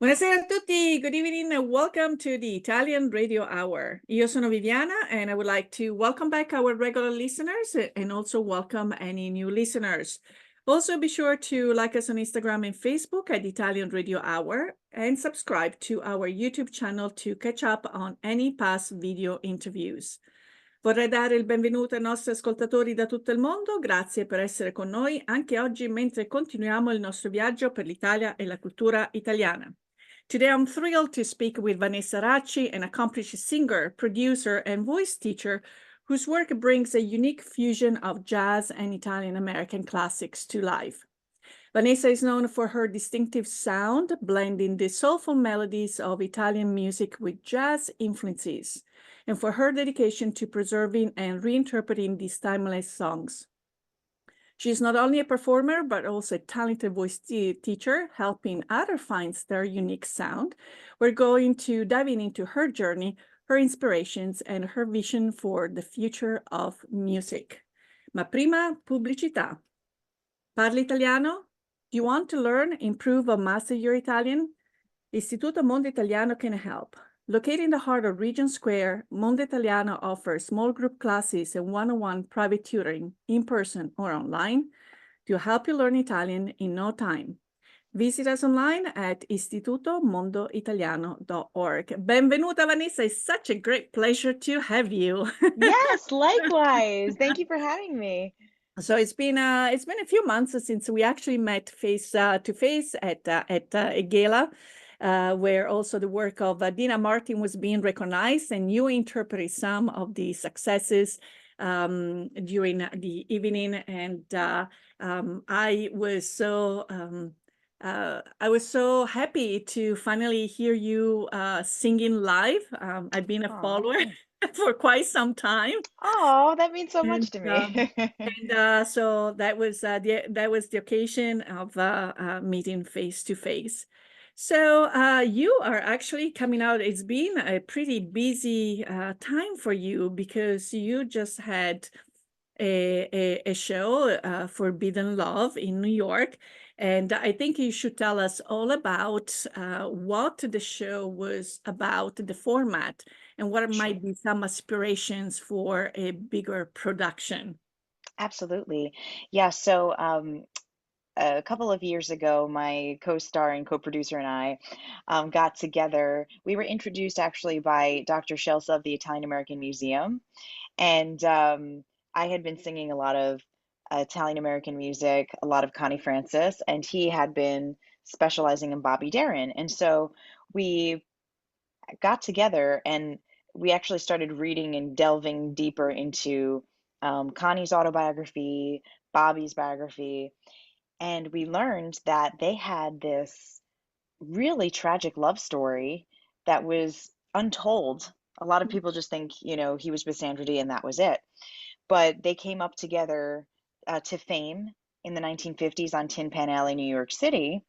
Buonasera a tutti. Good evening and welcome to the Italian Radio Hour. Io sono Viviana and I would like to welcome back our regular listeners and also welcome any new listeners. Also, be sure to like us on Instagram and Facebook at Italian Radio Hour and subscribe to our YouTube channel to catch up on any past video interviews. Vorrei dare il benvenuto ai nostri ascoltatori da tutto il mondo. Grazie per essere con noi anche oggi mentre continuiamo il nostro viaggio per l'Italia e la cultura italiana. Today, I'm thrilled to speak with Vanessa Racci, an accomplished singer, producer, and voice teacher whose work brings a unique fusion of jazz and Italian-American classics to life. Vanessa is known for her distinctive sound, blending the soulful melodies of Italian music with jazz influences, and for her dedication to preserving and reinterpreting these timeless songs. She is not only a performer, but also a talented voice teacher, helping others find their unique sound. We're going to dive into her journey, her inspirations, and her vision for the future of music. Ma prima, pubblicità. Parli italiano? Do you want to learn, improve, or master your Italian? Istituto Mondo Italiano can help. Located in the heart of Regent Square, Mondo Italiano offers small group classes and one-on-one private tutoring, in person or online, to help you learn Italian in no time. Visit us online at istitutomondoitaliano.org. Benvenuta, Vanessa. It's such a great pleasure to have you. Yes, likewise. Thank you for having me. So it's been a few months since we actually met face to face at a gala, where also the work of Dina Martin was being recognized, and you interpreted some of the successes during the evening. And I was so happy to finally hear you singing live. I've been a follower for quite some time. Oh, that means so And much to me. so that was the occasion of meeting face to face. So you are actually coming out. It's been a pretty busy time for you because you just had a show, Forbidden Love, in New York. And I think you should tell us all about what the show was about, the format, and what Sure. might be some aspirations for a bigger production. Absolutely. Yeah, so a couple of years ago, my co-star and co-producer and I got together. We were introduced actually by Dr. Shelsa of the Italian American Museum, and I had been singing a lot of Italian American music, a lot of Connie Francis, and he had been specializing in Bobby Darin. And so we got together and we actually started reading and delving deeper into Connie's autobiography, Bobby's biography, and we learned that they had this really tragic love story that was untold. A lot of people just think, he was with Sandra Dee and that was it. But they came up together to fame in the 1950s on Tin Pan Alley, New York City.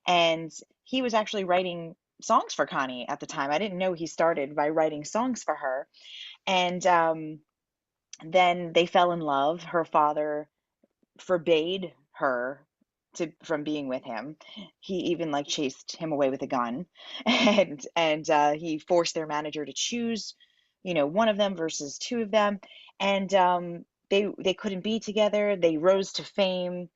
And he was actually writing songs for Connie at the time. I didn't know he started by writing songs for her. And then they fell in love. Her father forbade her from being with him. He even like chased him away with a gun, and he forced their manager to choose, one of them versus two of them, and they couldn't be together. They rose to fame.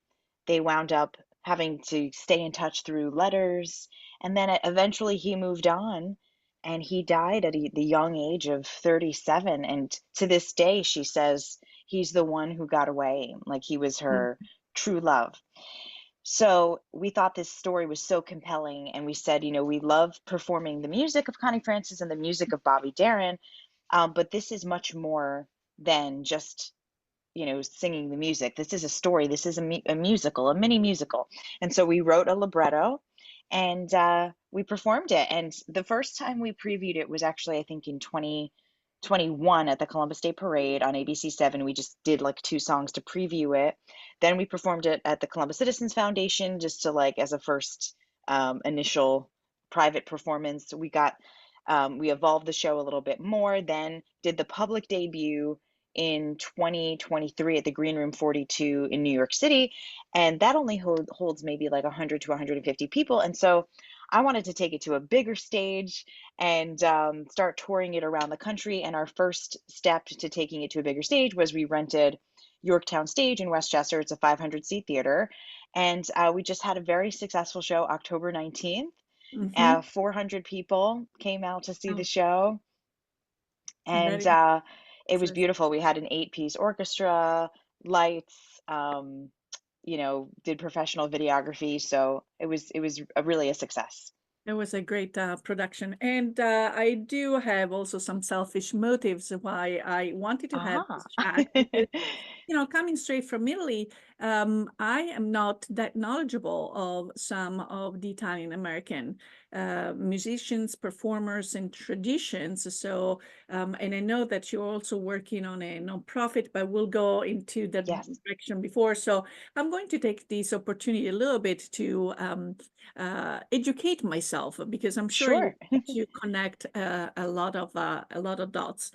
They wound up having to stay in touch through letters, and then eventually he moved on. And he died at the young age of 37. And to this day, she says he's the one who got away. Like he was her true love. So we thought this story was so compelling, and we said, we love performing the music of Connie Francis and the music of Bobby Darin, but this is much more than just, singing the music. This is a story. This is a musical, a mini musical. And so we wrote a libretto, and we performed it. And the first time we previewed it was actually, I think, in 2021 at the Columbus Day Parade on ABC7. We just did like 2 songs to preview it. Then we performed it at the Columbus Citizens Foundation just to like as a first initial private performance. We evolved the show a little bit more, then did the public debut in 2023 at the Green Room 42 in New York City. And that only holds maybe like 100 to 150 people. And so I wanted to take it to a bigger stage and start touring it around the country. And our first step to taking it to a bigger stage was we rented Yorktown Stage in Westchester. It's a 500-seat theater. And we just had a very successful show October 19th. Mm-hmm. 400 people came out to see the Oh, show, that and it was is beautiful. We had an eight-piece orchestra, lights, did professional videography, so it was really a success. It was a great production. And I do have also some selfish motives why I wanted to have this Ah. chat because, coming straight from Italy, I am not that knowledgeable of some of the Italian American musicians, performers, and traditions. So, and I know that you're also working on a nonprofit, but we'll go into that Yes, direction before. So I'm going to take this opportunity a little bit to educate myself because I'm sure sure. you connect a lot of dots.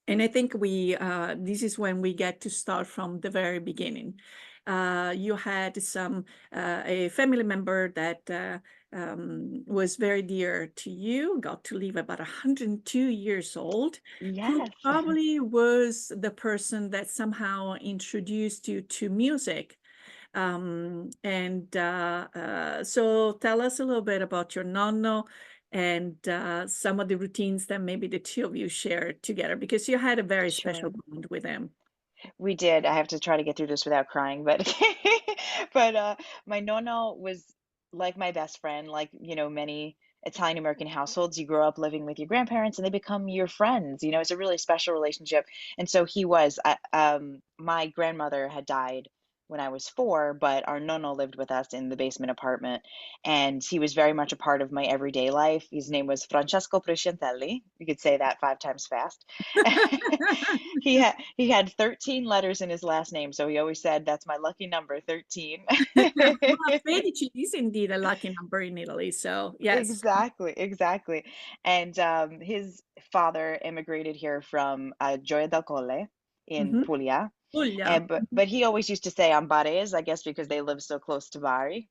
And I think we this is when we get to start from the very beginning. You had a family member that was very dear to you, got to live about 102 years old, who Yes, probably was the person that somehow introduced you to music. So tell us a little bit about your nonno and some of the routines that maybe the two of you shared together because you had a very special sure. bond with him. We did. I have to try to get through this without crying, but but my nono was like my best friend. Like, many Italian American households, you grow up living with your grandparents and they become your friends. It's a really special relationship. And so he was. My grandmother had died when I was 4, but our nono lived with us in the basement apartment, and he was very much a part of my everyday life. His name was Francesco Prescientelli. You could say that 5 times fast. He had 13 letters in his last name, so he always said, "That's my lucky number, 13." Well, 13 is indeed a lucky number in Italy. So yes. Exactly, exactly. And his father immigrated here from Gioia del Colle in Mhm. Puglia, Puglia. and but he always used to say Ambares, I guess because they live so close to Bari.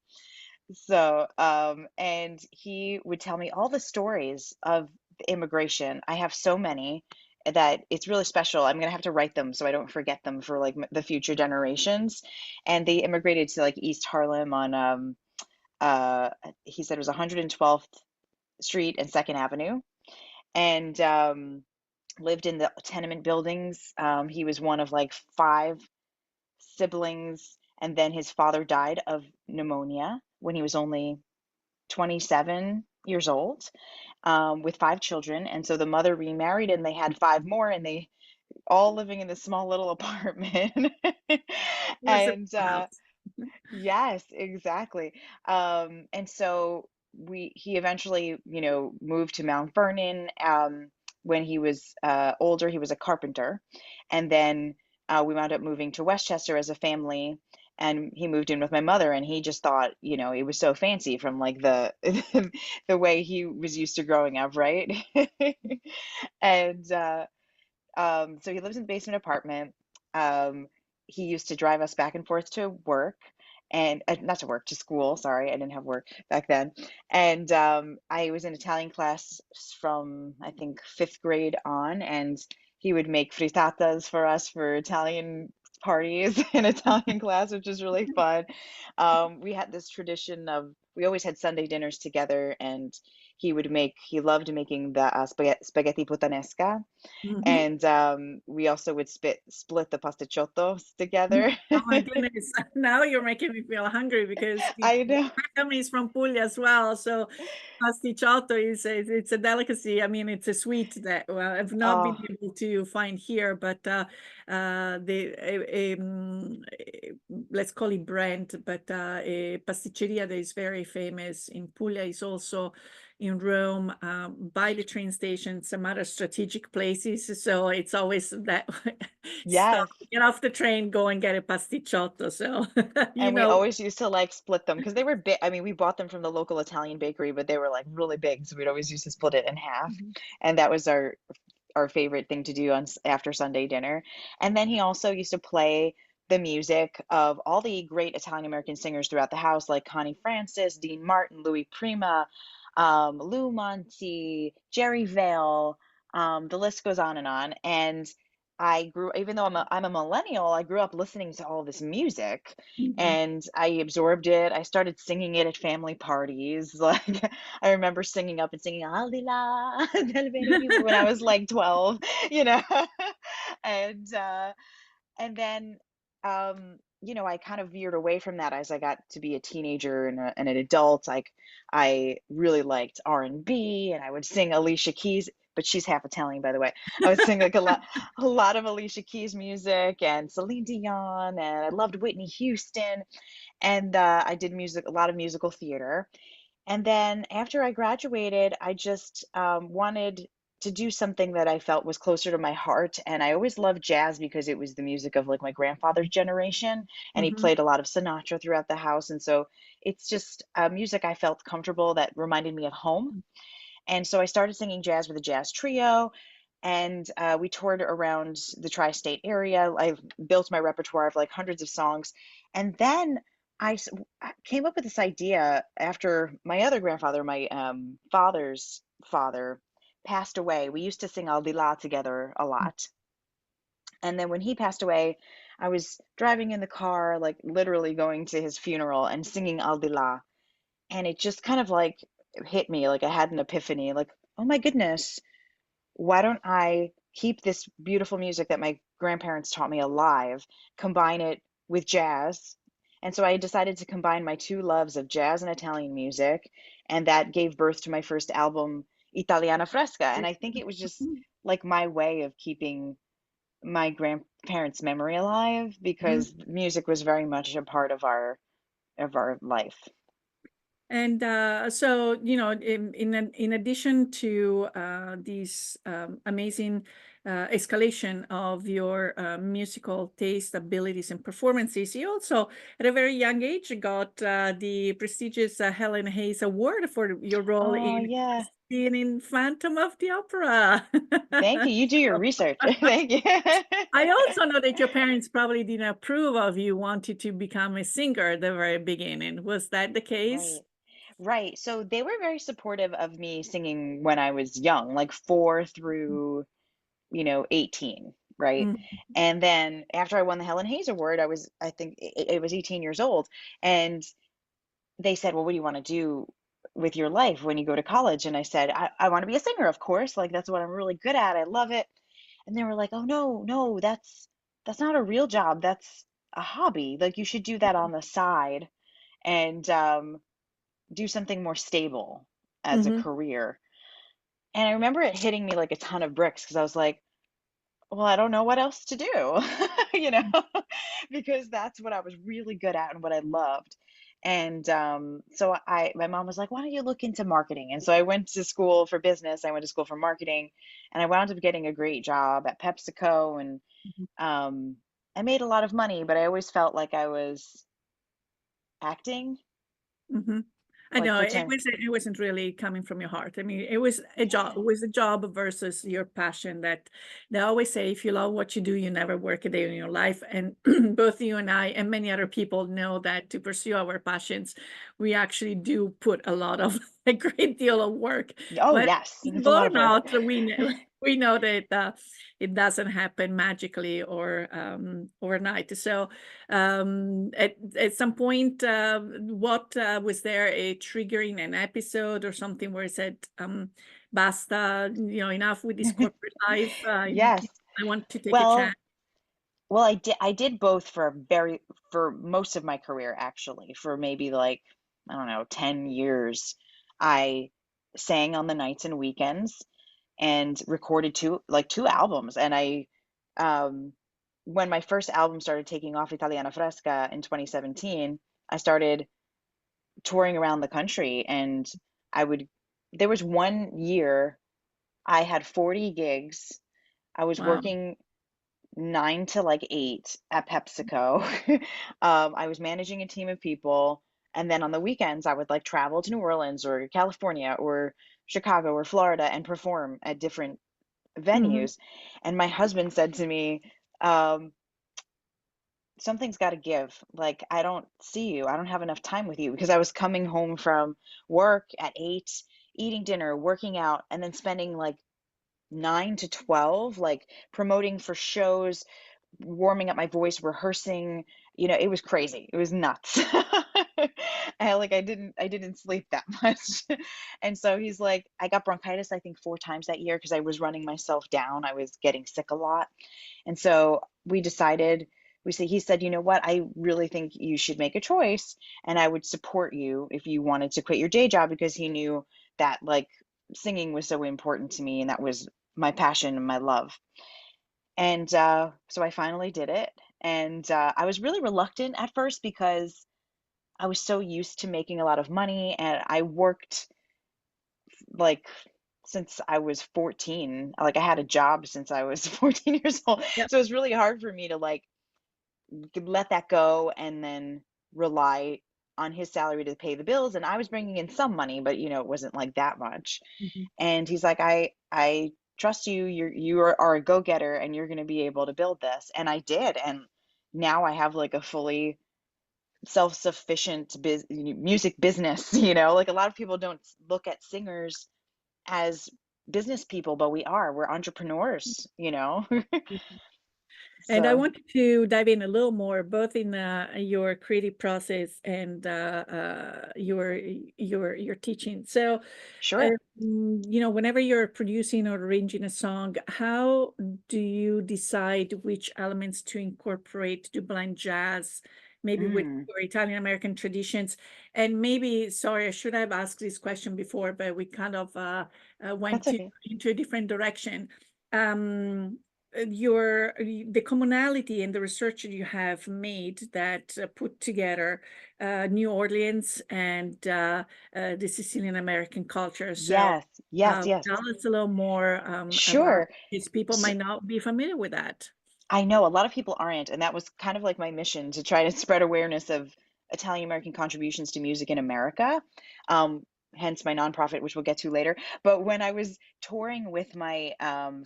So, and he would tell me all the stories of the immigration. I have so many that it's really special. I'm gonna have to write them so I don't forget them for like the future generations. And they immigrated to like East Harlem on, uh, he said it was 112th Street and Second Avenue, and lived in the tenement buildings. He was one of like 5 siblings, and then his father died of pneumonia when he was only 27 years old, with 5 children. And so the mother remarried and they had 5 more, and they all living in this small little apartment. It was a And fun house. yes, exactly. And so he eventually, moved to Mount Vernon. When he was older, he was a carpenter. And then we wound up moving to Westchester as a family. And he moved in with my mother, and he just thought, it was so fancy from like the the way he was used to growing up, right? And so he lives in the basement apartment. Um, he used to drive us back and forth to work, and not to work, to school. Sorry, I didn't have work back then. And I was in Italian class from, I think, fifth grade on, and he would make frittatas for us for Italian parties in Italian class, which is really fun. We had this tradition of, we always had Sunday dinners together, and he loved making the spaghetti puttanesca, Mhm. and we also would split the pasticciottos together. Oh my goodness. Now you're making me feel hungry because I know. my family is from Puglia as well. So pasticciotto it's a delicacy. I mean, it's a sweet that well, I've not been Oh, able to find here, but let's call it brand, but a pasticceria that is very famous in Puglia is also in Rome, by the train station, some other strategic places. So it's always that stop, yes. get off the train, go and get a pasticciotto. So you And we know. always used to like split them because they were big. I mean, we bought them from the local Italian bakery, but they were like really big, so we'd always used to split it in half. Mhm. And that was our favorite thing to do after Sunday dinner. And then he also used to play the music of all the great Italian American singers throughout the house, like Connie Francis, Dean Martin, Louis Prima, Lou Monte, Jerry Vale, the list goes on and on. And I grew, even though I'm a millennial, I grew up listening to all this music Mhm. and I absorbed it. I started singing it at family parties. Like I remember singing up and singing Al di là del vero when I was like 12, you know. and and then, I kind of veered away from that as I got to be a teenager and an adult. Like, I really liked R&B, and I would sing Alicia Keys, but she's half Italian, by the way. I would sing like a lot of Alicia Keys music and Celine Dion, and I loved Whitney Houston. And I did music, a lot of musical theater. And then after I graduated, I just wanted to do something that I felt was closer to my heart. And I always loved jazz because it was the music of like my grandfather's generation. And he Mhm. played a lot of Sinatra throughout the house. And so it's just music I felt comfortable that reminded me of home. And so I started singing jazz with a jazz trio. And we toured around the tri state area. I built my repertoire of like hundreds of songs. And then I came up with this idea after my other grandfather, my father's father, passed away. We used to sing Al Di La together a lot. And then when he passed away, I was driving in the car, like literally going to his funeral and singing Al Di La. And it just kind of like hit me, like I had an epiphany, like, oh my goodness, why don't I keep this beautiful music that my grandparents taught me alive, combine it with jazz? And so I decided to combine my two loves of jazz and Italian music, and that gave birth to my first album, Italiana Fresca. And I think it was just like my way of keeping my grandparents' memory alive Mhm. because music was very much a part of our life. And so, in addition to these amazing escalation of your musical taste, abilities, and performances, you also, at a very young age, got the prestigious Helen Hayes Award for your role Oh, in yeah. being in Phantom of the Opera. Thank you. You do your So, research. Thank you. I also know that your parents probably didn't approve of you wanting to become a singer at the very beginning. Was that the case? Right. Right. So they were very supportive of me singing when I was young, like 4 through, 18, right? Mhm, And then after I won the Helen Hayes Award, I think it was 18 years old. And they said, well, what do you want to do with your life when you go to college? And I said, I want to be a singer, of course. Like that's what I'm really good at. I love it. And they were like, oh no, no, that's not a real job. That's a hobby. Like you should do that on the side and do something more stable as a mhm, career. And I remember it hitting me like a ton of bricks because I was like, well, I don't know what else to do, you know, because that's what I was really good at and what I loved. And so my mom was like, why don't you look into marketing? And so I went to school for business. I went to school for marketing, and I wound up getting a great job at PepsiCo. And mhm, um, I made a lot of money, but I always felt like I was acting, mhm. I like know pretend. it wasn't really coming from your heart. I mean, it was a job. Yeah. It was a job versus your passion. That they always say, if you love what you do, you never work a day in your life. And both you and I and many other people know that to pursue our passions, we actually do put a lot of a great deal of work. Oh, Whether yes, it's it's a possible lot or of work. not, we know we know that it doesn't happen magically or overnight. So at some point, what was there a triggering an episode or something where it said, basta, enough with this corporate life. Yes. I want to take a chance. Well, well, I did both for most of my career actually. For maybe like, I don't know, 10 years. I sang on the nights and weekends and recorded two albums. And I um when my first album started taking off, Italiana Fresca, in 2017, I started touring around the country. And I would there was one year I had 40 gigs. I was Wow. working 9 to like 8 at PepsiCo. I was managing a team of people. And then on the weekends, I would like travel to New Orleans or California or Chicago or Florida and perform at different Mhm. venues. And my husband said to me, um, something's got to give. Like, I don't see you. I don't have enough time with you because I was coming home from work at 8, eating dinner, working out, and then spending like 9 to 12, like promoting for shows, warming up my voice, rehearsing. It was crazy. It was nuts. I didn't sleep that much. And so he's like, I got bronchitis, I think 4 times that year because I was running myself down. I was getting sick a lot. And so he said, you know what, I really think you should make a choice, and I would support you if you wanted to quit your day job, because he knew that like singing was so important to me and that was my passion and my love. And so I finally did it. And I was really reluctant at first because I was so used to making a lot of money, and I worked like since I was 14. Like, I had a job since I was 14 years old. Yep. So it's really hard for me to like let that go and then rely on his salary to pay the bills. And I was bringing in some money, but it wasn't like that much. Mhm. And he's like, I trust you. You are a go-getter, and you're going to be able to build this. And I did. And now I have like a fully self-sufficient music business. Like, a lot of people don't look at singers as business people, but we're entrepreneurs. And I So wanted to dive in a little more, both in your creative process and your teaching. So, sure. whenever you're producing or arranging a song, how do you decide which elements to incorporate to blend jazz, maybe with Mm, your Italian American traditions? And maybe, sorry, I should have asked this question before, but we kind of went that's okay. into a different direction. Um, the commonality and the research that you have made that put together New Orleans and the Sicilian American culture. So Yes, yes, yes. tell us a little more about Sure. this. People S might not be familiar with that. I know a lot of people aren't, and that was kind of like my mission, to try to spread awareness of Italian American contributions to music in America. Um, Hence my nonprofit, which we'll get to later. But when I was touring with my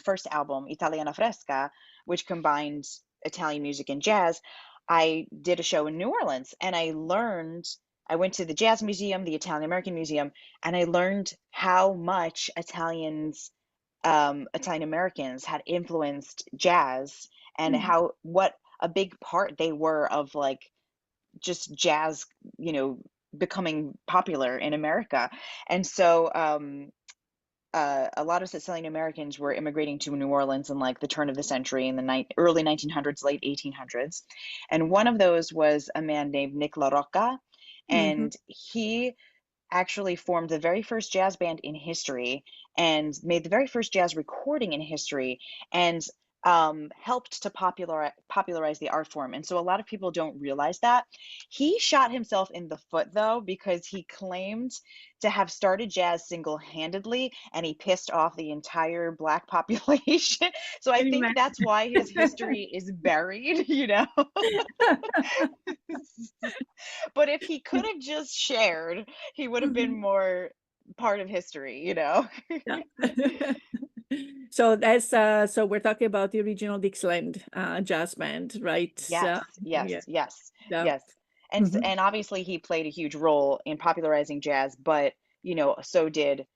first album, Italiana Fresca, which combined Italian music and jazz, I did a show in New Orleans, and I went to the Jazz Museum, the Italian American Museum, and I learned how much Italian Americans had influenced jazz, and Hmm. what a big part they were of like just jazz, you know, becoming popular in America. And so a lot of Sicilian Americans were immigrating to New Orleans in like the turn of the century, in the early 1900s, late 1800s. And one of those was a man named Nick LaRocca, Hmm. and he actually formed the very first jazz band in history, and made the very first jazz recording in history, and helped to popularize the art form. And so a lot of people don't realize that. He shot himself in the foot, though, because he claimed to have started jazz single-handedly, and he pissed off the entire Black population. So I Can you think that's why his history is buried. But if he could have just shared, he would have been imagine? more part of history. Yeah. So so we're talking about the original Dixieland Jazz Band, right? Yes, yes, Yeah. yes, Yeah. yes. Hmm. And obviously he played a huge role in popularizing jazz, but so did,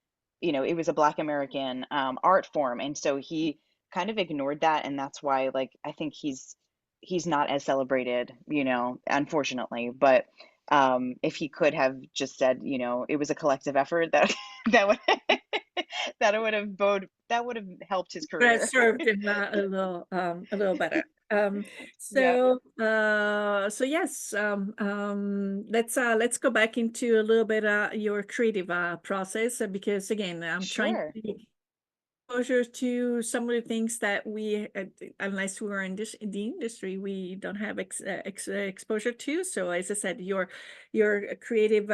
it was a Black American art form, and so he kind of ignored that, and that's why, like, I think he's not as celebrated, unfortunately. But if he could have just said, it was a collective effort, that that would that would have helped his But career. served in a little better. Um, Yep, so yes, let's go back into a little bit your creative process, because again, I'm trying sure. to exposure to some of the things that unless we were in the industry, we don't have exposure to. So as I said, your creative,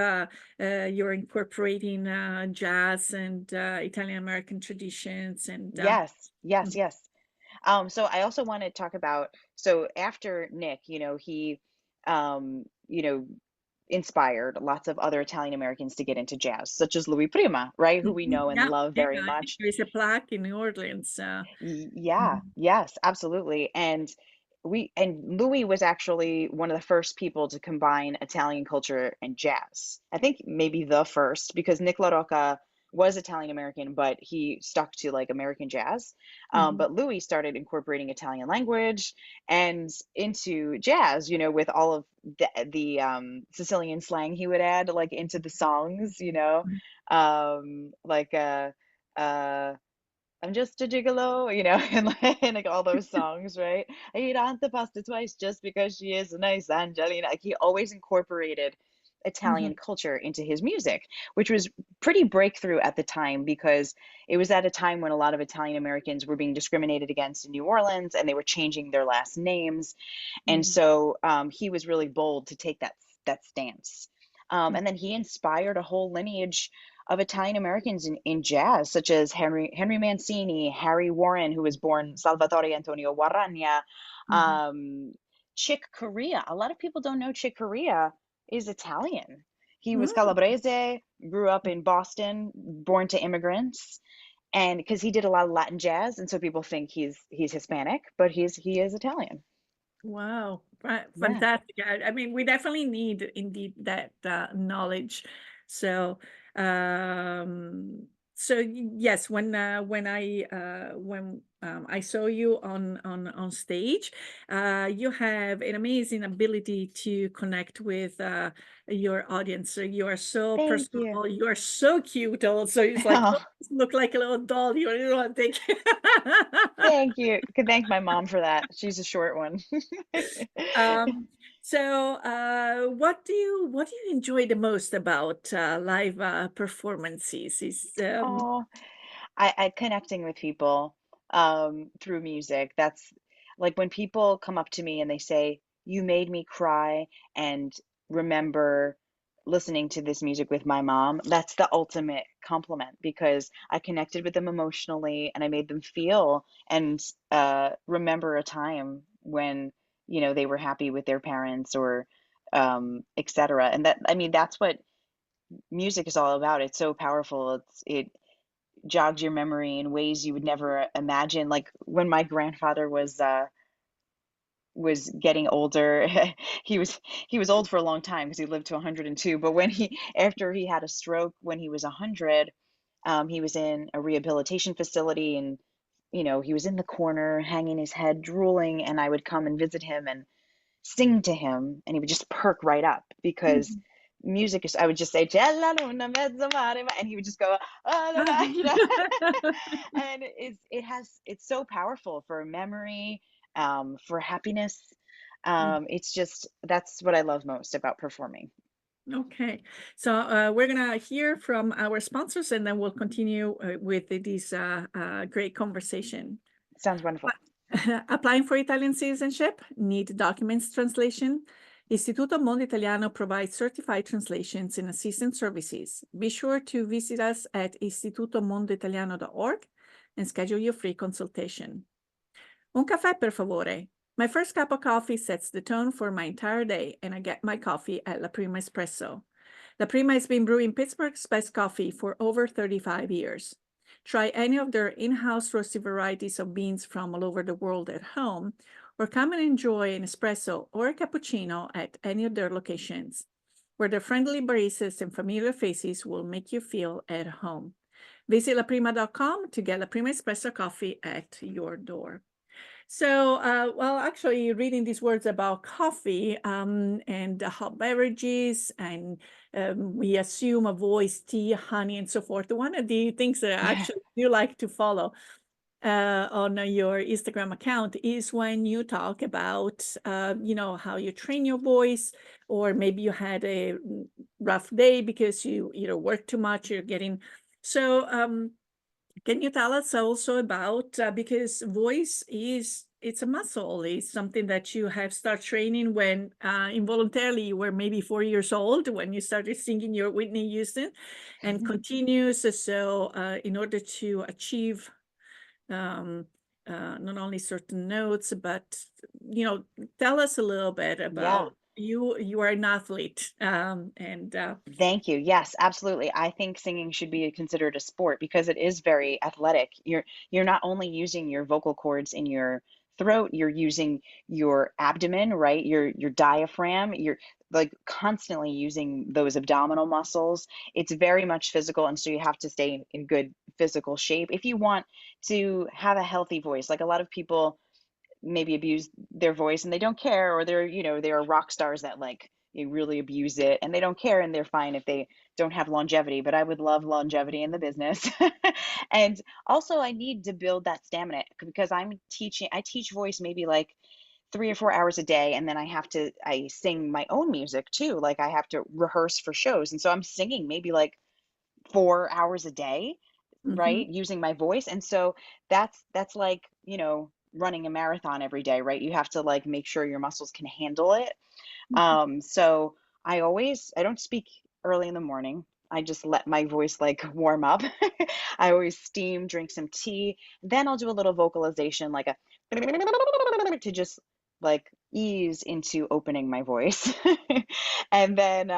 you're incorporating jazz and Italian American traditions, and Yes, yes, mhm, yes. So I also want to talk about, so after Nick, he, um, you know, inspired lots of other Italian Americans to get into jazz, such as Louis Prima, right, who we mhm, know and yeah, love yeah, very I think much. there is a plaque in New Orleans. Yeah, Mhm. yes, absolutely. And Louis was actually one of the first people to combine Italian culture and jazz. I think maybe the first, because Nick LaRocca was Italian American, but he stuck to like American jazz. Mhm. But Louis started incorporating Italian language and into jazz, with all of the Sicilian slang he would add like into the songs, like uh I'm just a gigolo, and like all those songs, right? I eat antipasta twice just because she is a nice Angelina. Like he always incorporated Mhm. Italian culture into his music, which was pretty breakthrough at the time because it was at a time when a lot of Italian Americans were being discriminated against in New Orleans and they were changing their last names. And Mhm. so he was really bold to take that stance. Mhm. And then he inspired a whole lineage of Italian Americans in jazz, such as Henry Mancini, Harry Warren, who was born Salvatore Antonio Guaragna, Mhm. Chick Corea. A lot of people don't know Chick Corea is Italian. He was Mm. Calabrese, grew up in Boston, born to immigrants, and because he did a lot of Latin jazz, and so people think he's Hispanic, but he is Italian. Wow, Yeah. fantastic. I mean, we definitely need indeed that knowledge. So, um, yes, when I saw you on stage, you have an amazing ability to connect with your audience. So you are so Thank you. personal. You are so cute. Also, it's like, oh, you look like a little doll. You want to take. Thank you. Could thank my mom for that. She's a short one. Um, what do you enjoy the most about live performances? Is Oh, I connecting with people through music. That's like when people come up to me and they say, "You made me cry," and remember listening to this music with my mom. That's the ultimate compliment because I connected with them emotionally and I made them feel and remember a time when they were happy with their parents or etc. And that I mean that's what music is all about. It's so powerful. It jogs your memory in ways you would never imagine. Like when my grandfather was getting older, he was he was old for a long time because he lived to 102. But when he after he had a stroke when he was 100, he was in a rehabilitation facility and he was in the corner hanging his head drooling and I would come and visit him and sing to him and he would just perk right up because Mhm. music is I would just say "C'è la luna mezzo mare," and he would just go "Oh, la, la," and it's so powerful for memory, for happiness. It's just that's what I love most about performing. Okay, so we're gonna hear from our sponsors, and then we'll continue with this great conversation. Sounds wonderful. Applying for Italian citizenship? Need documents translation? Istituto Mondo Italiano provides certified translations and assistance services. Be sure to visit us at istitutomondoitaliano.org and schedule your free consultation. Un caffè, per favore. My first cup of coffee sets the tone for my entire day, and I get my coffee at La Prima Espresso. La Prima has been brewing Pittsburgh's best coffee for over 35 years. Try any of their in-house roasted varieties of beans from all over the world at home, or come and enjoy an espresso or a cappuccino at any of their locations, where their friendly baristas and familiar faces will make you feel at home. Visit laprima.com to get La Prima Espresso coffee at your door. So, well, actually, reading these words about coffee and hot beverages, and we assume a voice, tea, honey, and so forth. One of the things that I actually do like to follow on your Instagram account is when you talk about, how you train your voice, or maybe you had a rough day because you work too much, you're getting so. Can you tell us also about because voice is it's a muscle, it's something that you have started training when involuntarily you were maybe 4 years old when you started singing your Whitney Houston and continues. So in order to achieve um, not only certain notes, but tell us a little bit Yeah. about you are an athlete and Thank you. Yes, absolutely. I think singing should be considered a sport because it is very athletic. You're not only using your vocal cords in your throat, you're using your abdomen, right? Your diaphragm, you're like constantly using those abdominal muscles. It's very much physical, and so you have to stay in good physical shape if you want to have a healthy voice. Like a lot of people maybe abuse their voice and they don't care, or they're, they are rock stars that like you really abuse it and they don't care and they're fine if they don't have longevity. But I would love longevity in the business. And also I need to build that stamina because I teach voice maybe like 3 or 4 hours a day, and then I sing my own music too. Like I have to rehearse for shows, and so I'm singing maybe like 4 hours a day, Mm-hmm. right? Using my voice. And so that's like, running a marathon every day, right? You have to like make sure your muscles can handle it. So I don't speak early in the morning. I just let my voice like warm up. I always steam, drink some tea, then I'll do a little vocalization like a to just like ease into opening my voice. And then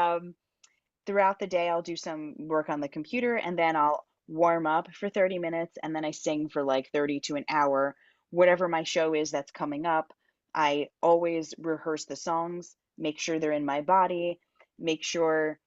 throughout the day, I'll do some work on the computer and then I'll warm up for 30 minutes and then I sing for like 30 to an hour, whatever my show is that's coming up. I always rehearse the songs, make sure they're in my body, make sure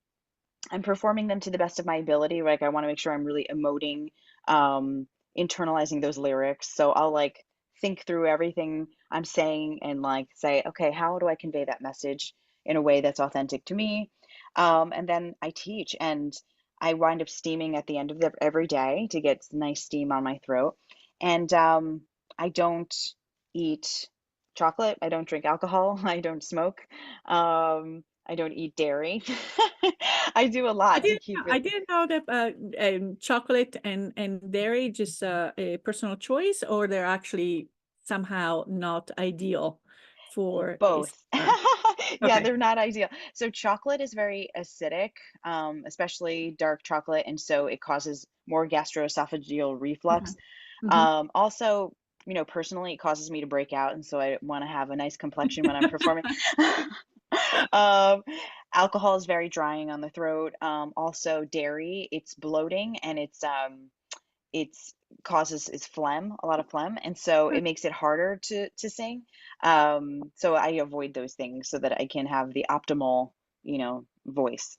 I'm performing them to the best of my ability. Like I want to make sure I'm really emoting, um, internalizing those lyrics. So I'll like think through everything I'm saying and like say, okay, how do I convey that message in a way that's authentic to me? And then I teach and I wind up steaming at the end of every day to get nice steam on my throat. And I don't eat chocolate. I don't drink alcohol. I don't smoke. I don't eat dairy. I do a I lot to didn't keep I it. didn't know that chocolate and dairy just a personal choice, or they're actually somehow not ideal for a Both. Yeah, okay. they're not ideal. So chocolate is very acidic, especially dark chocolate, and so it causes more gastroesophageal reflux. Mhm. Mhm. Also, personally, it causes me to break out, and so I want to have a nice complexion when I'm performing. Um, Alcohol is very drying on the throat. Also, dairy, it's bloating and it's causes phlegm, a lot of phlegm, and so it makes it harder to sing. So I avoid those things so that I can have the optimal, voice.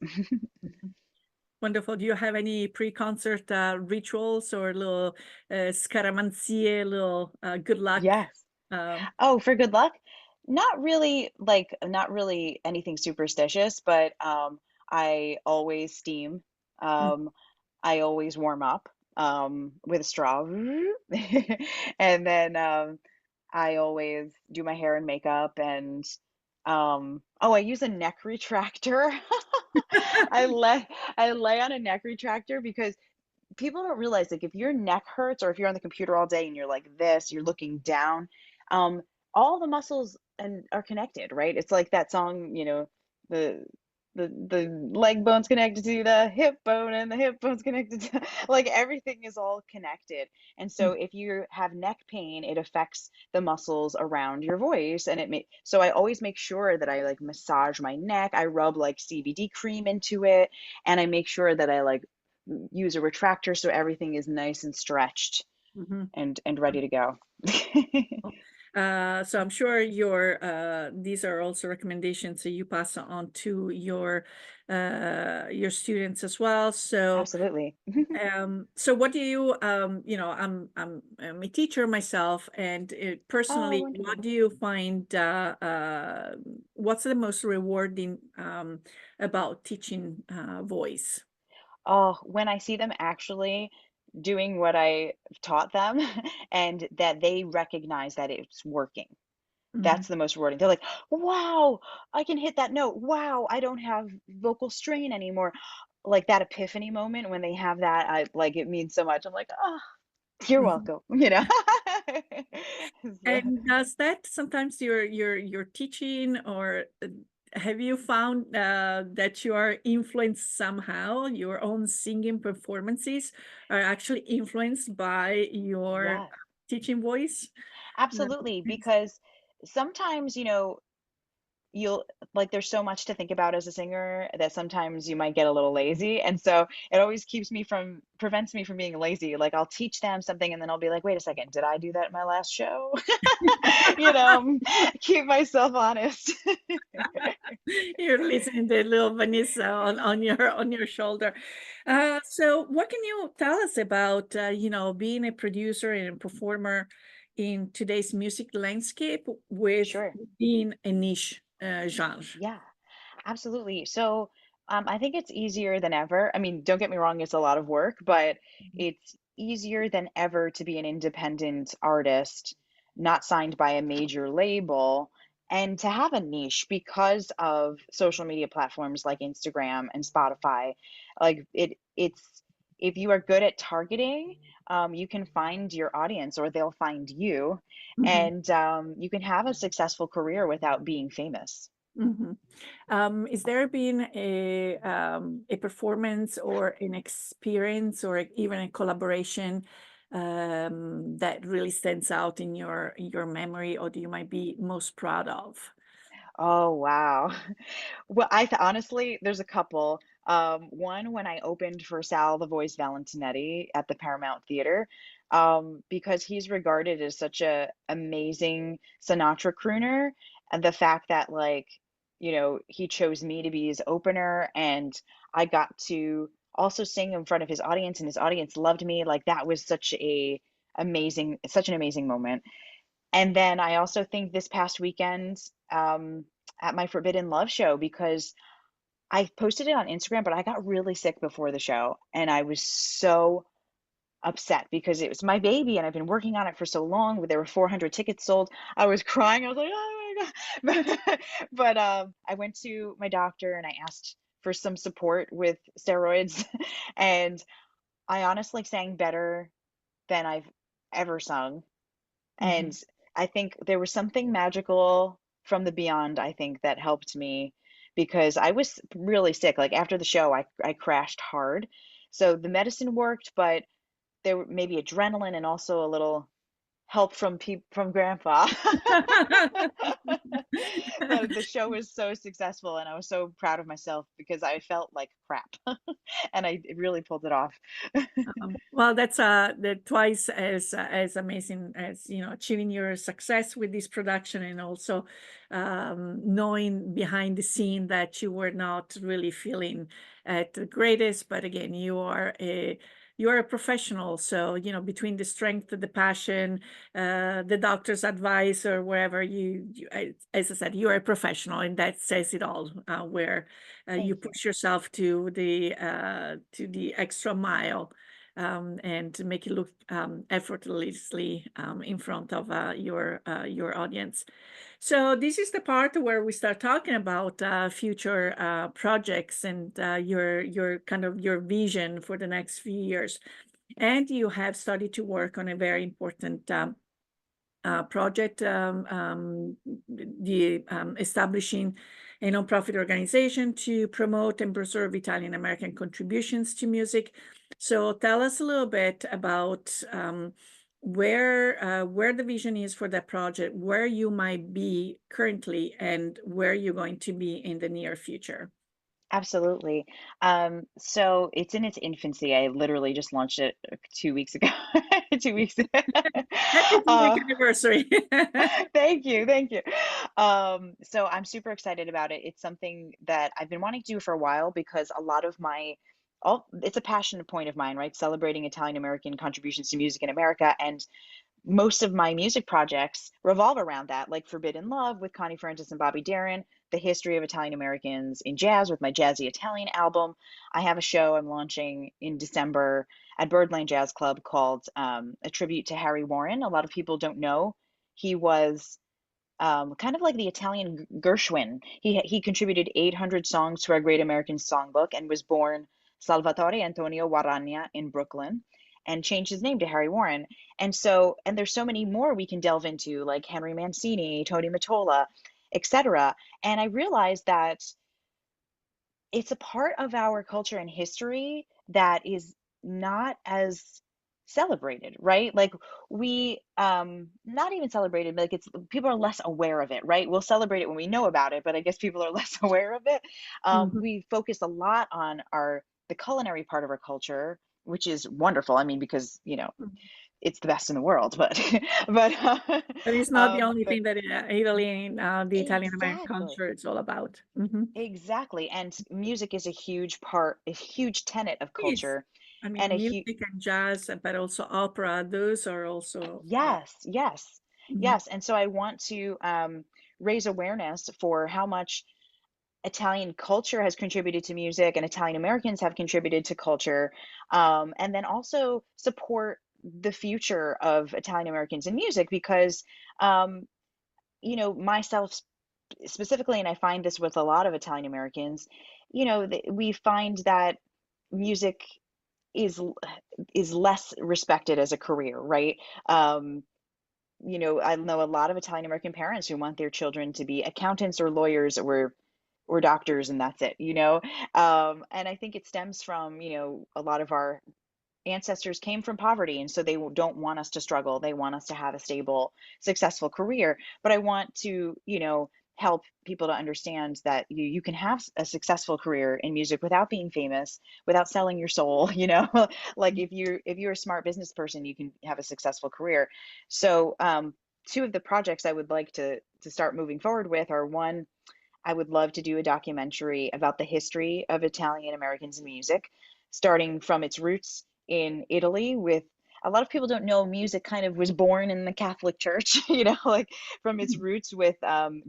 Wonderful. Do you have any pre-concert rituals or little scaramanzie, little good luck? Yes. Um, Oh, for good luck? Not really anything superstitious, but I always steam. mm, Um, I always warm up with a straw. And then I always do my hair and makeup and oh, I use a neck retractor. I lay I lay on a neck retractor because people don't realize like if your neck hurts or if you're on the computer all day and you're like this, you're looking down, um, all the muscles and are connected, right? It's like that song, the the leg bone's connected to the hip bone and the hip bone's connected to like everything is all connected. And so mm, if you have neck pain, it affects the muscles around your voice and so I always make sure that I like massage my neck. I rub like CBD cream into it and I make sure that I like use a retractor so everything is nice and stretched mhm. and ready to go. So I'm sure these are also recommendations that you pass on to your students as well. So Absolutely. so what do you I'm a teacher myself, and Oh, personally, what wonderful. do you find what's the most rewarding about teaching voice? Oh, when I see them actually doing what I taught them and that they recognize that it's working. Mhm. That's the most rewarding. They're like, "Wow, I can hit that note. Wow, I don't have vocal strain anymore." Like that epiphany moment when they have that, I like it means so much. I'm like, "Oh, you're Mhm. welcome." So, And does that sometimes you're teaching, or have you found that you are influenced somehow? Your own singing performances are actually influenced by your yes. teaching voice? Uh, Absolutely, because sometimes, you'll like there's so much to think about as a singer that sometimes you might get a little lazy. And so it always prevents me from being lazy. Like I'll teach them something and then I'll be like, wait a second, did I do that in my last show? You know, keep myself honest. You're listening to little Vanessa on your shoulder. So what can you tell us about being a producer and a performer in today's music landscape with Sure. being a niche genre? Yeah. Absolutely. So, I think it's easier than ever. I mean, don't get me wrong, it's a lot of work, but it's easier than ever to be an independent artist, not signed by a major label, and to have a niche because of social media platforms like Instagram and Spotify. It's if you are good at targeting, you can find your audience or they'll find you, Mhm. and you can have a successful career without being famous. Mhm. Is there been a performance or an experience or even a collaboration that really stands out in your memory or that you might be most proud of? Oh, wow. Well, honestly, there's a couple. One when I opened for Sal the Voice Valentinetti at the Paramount Theater, because he's regarded as such a amazing Sinatra crooner, and the fact that he chose me to be his opener, and I got to also sing in front of his audience, and his audience loved me. Like that was such an amazing moment. And then I also think this past weekend, at my Forbidden Love show, because I posted it on Instagram, but I got really sick before the show, and I was so upset because it was my baby and I've been working on it for so long. There were 400 tickets sold. I was crying. I was like, oh my God. But I went to my doctor and I asked for some support with steroids, and I honestly sang better than I've ever sung. And Mhm. I think there was something magical from the beyond, I think, that helped me because I was really sick. Like after the show, I crashed hard. So the medicine worked, but there were maybe adrenaline and also a little help from grandpa. That the show was so successful and I was so proud of myself because I felt like crap. And I really pulled it off. Well, that's twice as amazing as achieving your success with this production and also knowing behind the scene that you were not really feeling at the greatest. But again, you are a professional, so between the strength, the passion, the doctor's advice, or wherever as I said, you are a professional, and that says it all. Where you Thank you. push yourself to the extra mile and to make it look effortlessly in front of your audience. So this is the part where we start talking about future projects and your kind of your vision for the next few years. And you have started to work on a very important project, the establishing a nonprofit organization to promote and preserve Italian American contributions to music. So tell us a little bit about where the vision is for that project, where you might be currently, and where you're going to be in the near future. Absolutely. So it's in its infancy. I literally just launched it 2 weeks ago. 2 weeks. Happy 2 week uh, anniversary. Thank you, thank you. So I'm super excited about it. It's something that I've been wanting to do for a while because a lot of all it's a passion point of mine, right? Celebrating Italian American contributions to music in America, and most of my music projects revolve around that, like Forbidden Love with Connie Francis and Bobby Darin, the history of Italian Americans in jazz with my Jazzy Italian album. I have a show I'm launching in December at Birdland Jazz Club called A Tribute to Harry Warren. A lot of people don't know he was kind of like the Italian Gershwin. He contributed 800 songs to our Great American Songbook and was born Salvatore Antonio Guaragna in Brooklyn and changed his name to Harry Warren. And there's so many more we can delve into, like Henry Mancini, Tony Mottola, etc. And I realized that it's a part of our culture and history that is not as celebrated, right? Like we not even celebrated, but like it's people are less aware of it, right? We'll celebrate it when we know about it, but I guess people are less aware of it. Mhm. We focus a lot on our the culinary part of our culture, which is wonderful. I mean, because it's the best in the world, but but But it's not the only but thing that Italy and the Italian American exactly. culture is all about. Mhm. Exactly. And music is a huge part, a huge tenet of Yes. culture I and mean, a huge music and jazz, but also opera, those are also, yes, yes, mhm, yes. And so I want to raise awareness for how much Italian culture has contributed to music and Italian Americans have contributed to culture. And then also support the future of Italian Americans in music because, um, myself specifically, and I find this with a lot of Italian Americans, we find that music is is less respected as a career, right? Um, I know a lot of Italian American parents who want their children to be accountants or lawyers or doctors, and that's it, and I think it stems from, a lot of our ancestors came from poverty, and so they don't want us to struggle. They want us to have a stable, successful career. But I want to, help people to understand that you can have a successful career in music without being famous, without selling your soul, like if you're a smart business person, you can have a successful career. So two of the projects I would like to start moving forward with are one, I would love to do a documentary about the history of Italian Americans in music, starting from its roots in Italy with a lot of people don't know music kind of was born in the Catholic Church, like from its mhm, roots with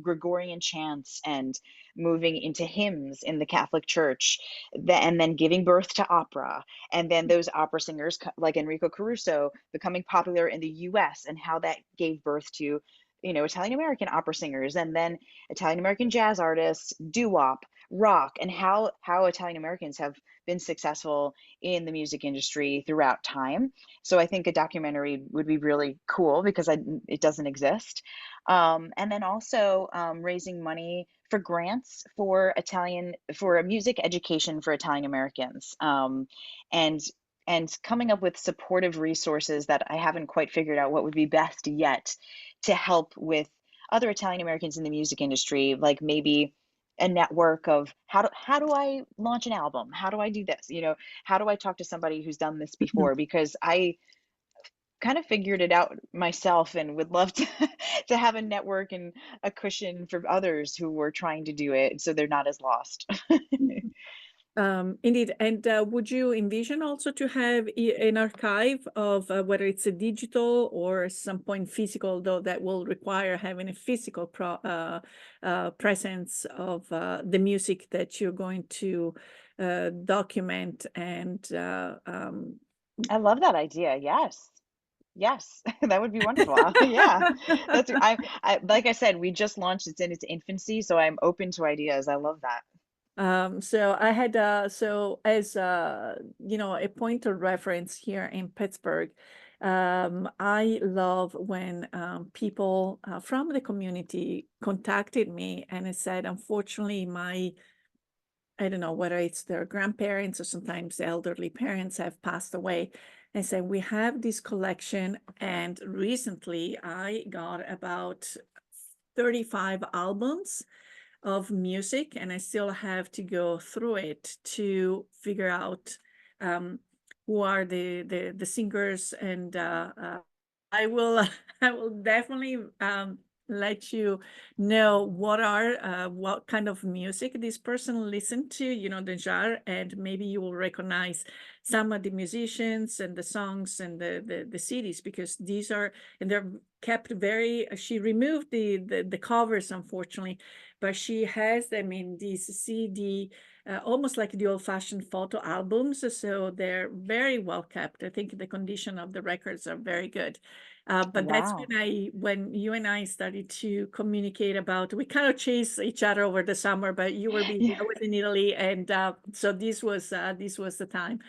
Gregorian chants and moving into hymns in the Catholic Church, and then giving birth to opera. And then those opera singers like Enrico Caruso becoming popular in the US and how that gave birth to, Italian American opera singers, and then Italian American jazz artists, doo-wop, rock, and how Italian Americans have been successful in the music industry throughout time. So I think a documentary would be really cool because it doesn't exist. And then also raising money for grants for music education for Italian Americans, and coming up with supportive resources that I haven't quite figured out what would be best yet to help with other Italian Americans in the music industry, like maybe a network of how do I launch an album? How do I do this? How do I talk to somebody who's done this mhm. before? Because I kind of figured it out myself and would love to to have a network and a cushion for others who were trying to do it so they're not as lost. Indeed. And would you envision also to have an archive of whether it's a digital or some point physical, though that will require having a physical presence of the music that you're going to document and I love that idea. Yes. Yes, that would be wonderful. Yeah, I like I said, we just launched. It's in its infancy, so I'm open to ideas. I love that. So I had so as a point of reference here in Pittsburgh, I love when people from the community contacted me and I said, unfortunately, I don't know whether it's their grandparents or sometimes elderly parents have passed away. And said, we have this collection, and recently I got about 35 albums of music, and I still have to go through it to figure out um, who are the singers, and I will I will definitely let you know what kind of music this person listened to, the genre, and maybe you will recognize some of the musicians and the songs and the CDs, because these are, and they're kept very, she removed the covers, unfortunately, but she has them in these CD, almost like the old-fashioned photo albums. So they're very well kept. I think the condition of the records are very good. But that's Wow. when you and I started to communicate about, we kind of chased each other over the summer, but you were busy, Yeah. I was in Italy, and so this was the time.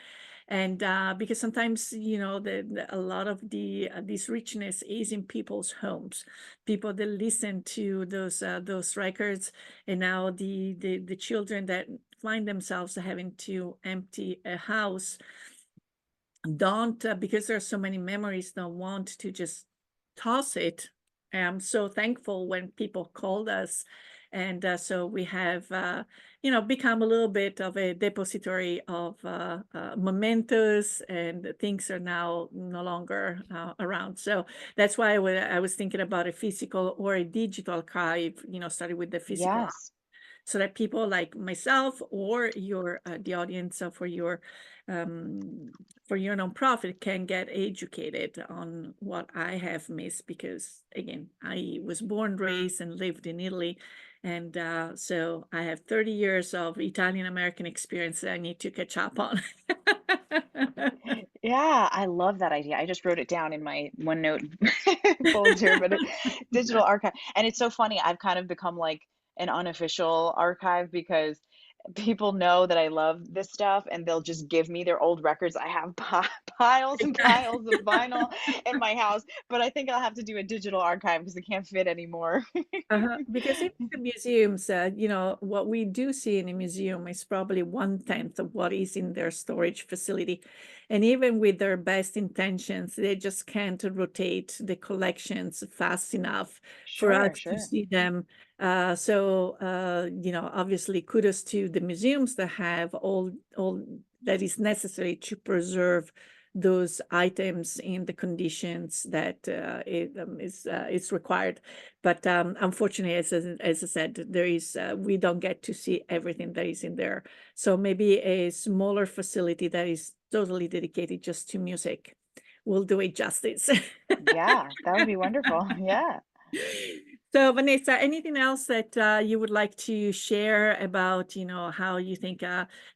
And because sometimes a lot of this richness is in people's homes, people that listen to those records, and now the children that find themselves having to empty a house don't, because there's so many memories, don't want to just toss it. I'm so thankful when people called us. And so we have, become a little bit of a depository of mementos, and things are now no longer around. So that's why I was thinking about a physical or a digital archive, started with the physical, Yes. so that people like myself or the audience for your nonprofit can get educated on what I have missed, because again, I was born, raised, and lived in Italy, and so I have 30 years of Italian American experience that I need to catch up on. Yeah, I love that idea. I just wrote it down in my OneNote folder, but digital archive. And it's so funny. I've kind of become like an unofficial archive because people know that I love this stuff and they'll just give me their old records. I have piles and piles of vinyl in my house, but I think I'll have to do a digital archive because it can't fit anymore. Because in the museums, what we do see in a museum is probably 1/10 of what is in their storage facility. And even with their best intentions, they just can't rotate the collections fast enough for Sure, us to sure. see them. Obviously, kudos to the museums that have all that is necessary to preserve those items in the conditions that is required. But unfortunately, as I said, we don't get to see everything that is in there. So maybe a smaller facility that is totally dedicated just to music will do it justice. Yeah, that would be wonderful. Yeah. So, Vanessa, anything else that you would like to share about, how you think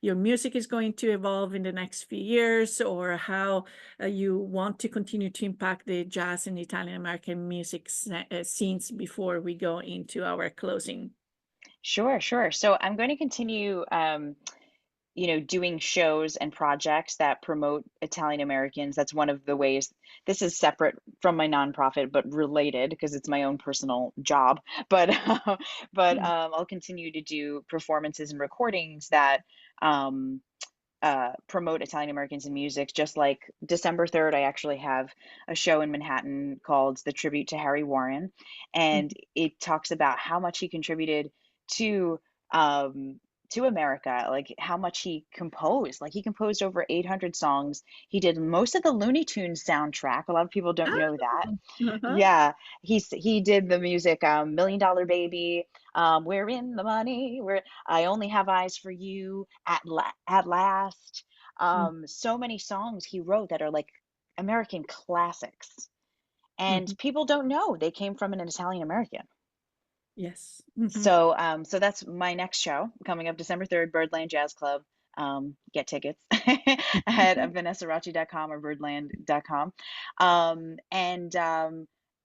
your music is going to evolve in the next few years, or how you want to continue to impact the jazz and Italian American music scenes before we go into our closing? Sure, sure. So I'm going to continue, doing shows and projects that promote Italian Americans. That's one of the ways. This is separate from my nonprofit, but related because it's my own personal job. But Mm. I'll continue to do performances and recordings that um, promote Italian Americans in music. Just like December 3rd, I actually have a show in Manhattan called The Tribute to Harry Warren, and it talks about how much he contributed to um, to America, like how much he composed. Like he composed over 800 songs. He did most of the Looney Tunes soundtrack. A lot of people don't know that. Oh, uh-huh. Yeah, he did the music, Million Dollar Baby, We're in the Money, We're I Only Have Eyes for You, At Last. Mm, So many songs he wrote that are like American classics, and mhm. people don't know they came from an Italian American. Yes. Mhm. So that's my next show coming up December 3rd, Birdland Jazz Club. Get tickets at vanessaracci.com or birdland.com.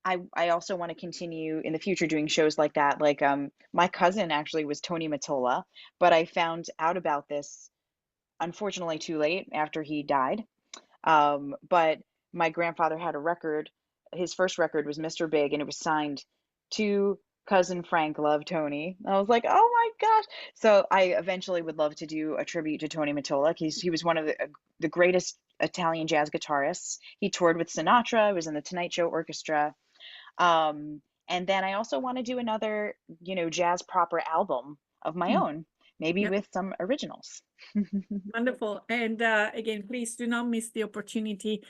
I also want to continue in the future doing shows like that. Like my cousin actually was Tony Mottola, but I found out about this unfortunately too late after he died. But my grandfather had a record. His first record was Mr. Big, and it was signed to cousin Frank Love Tony. I was like, oh my gosh. So I eventually would love to do a tribute to Tony Mottola. He was one of the greatest Italian jazz guitarists. He toured with Sinatra, was in the Tonight Show Orchestra. And then I also want to do another, jazz proper album of my Mm. own, maybe Yep. with some originals. Wonderful. And again, please do not miss the opportunity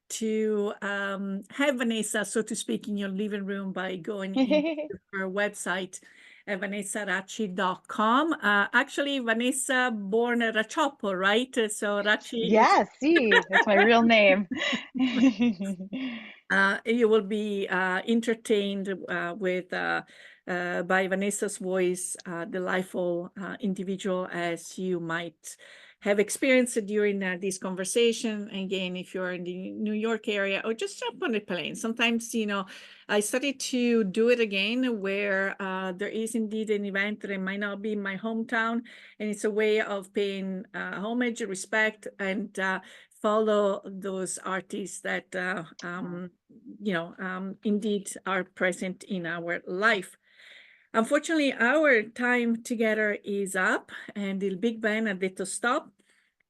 to have Vanessa, so to speak, in your living room by going into her website at vanessaracci.com. Actually, Vanessa born at Raccioppo, right? So Racci is Yeah, see, that's my real name. you will be entertained by Vanessa's voice, delightful individual, as you might have experienced during this conversation. Again, if you're in the New York area, or just jump on a plane. Sometimes, I started to do it again where there is indeed an event that it might not be in my hometown, and it's a way of paying homage, respect, and follow those artists that indeed are present in our life. Unfortunately, our time together is up, and the big band ha detto stop.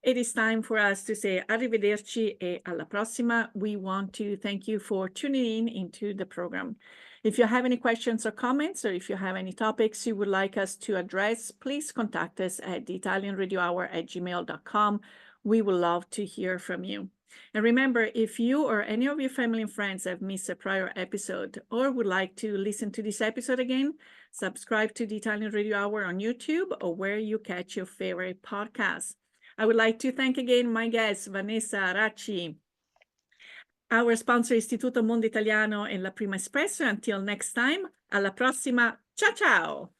it is time for us to say arrivederci e alla prossima. We want to thank you for tuning in into the program. If you have any questions or comments, or if you have any topics you would like us to address, please contact us at theitalianradiohour@gmail.com. We would love to hear from you. And remember, if you or any of your family and friends have missed a prior episode or would like to listen to this episode again, subscribe to the Italian Radio Hour on YouTube or where you catch your favorite podcasts. I would like to thank again my guest, Vanessa Racci, our sponsor, Istituto Mondo Italiano e La Prima Espresso. Until next time, alla prossima. Ciao, ciao.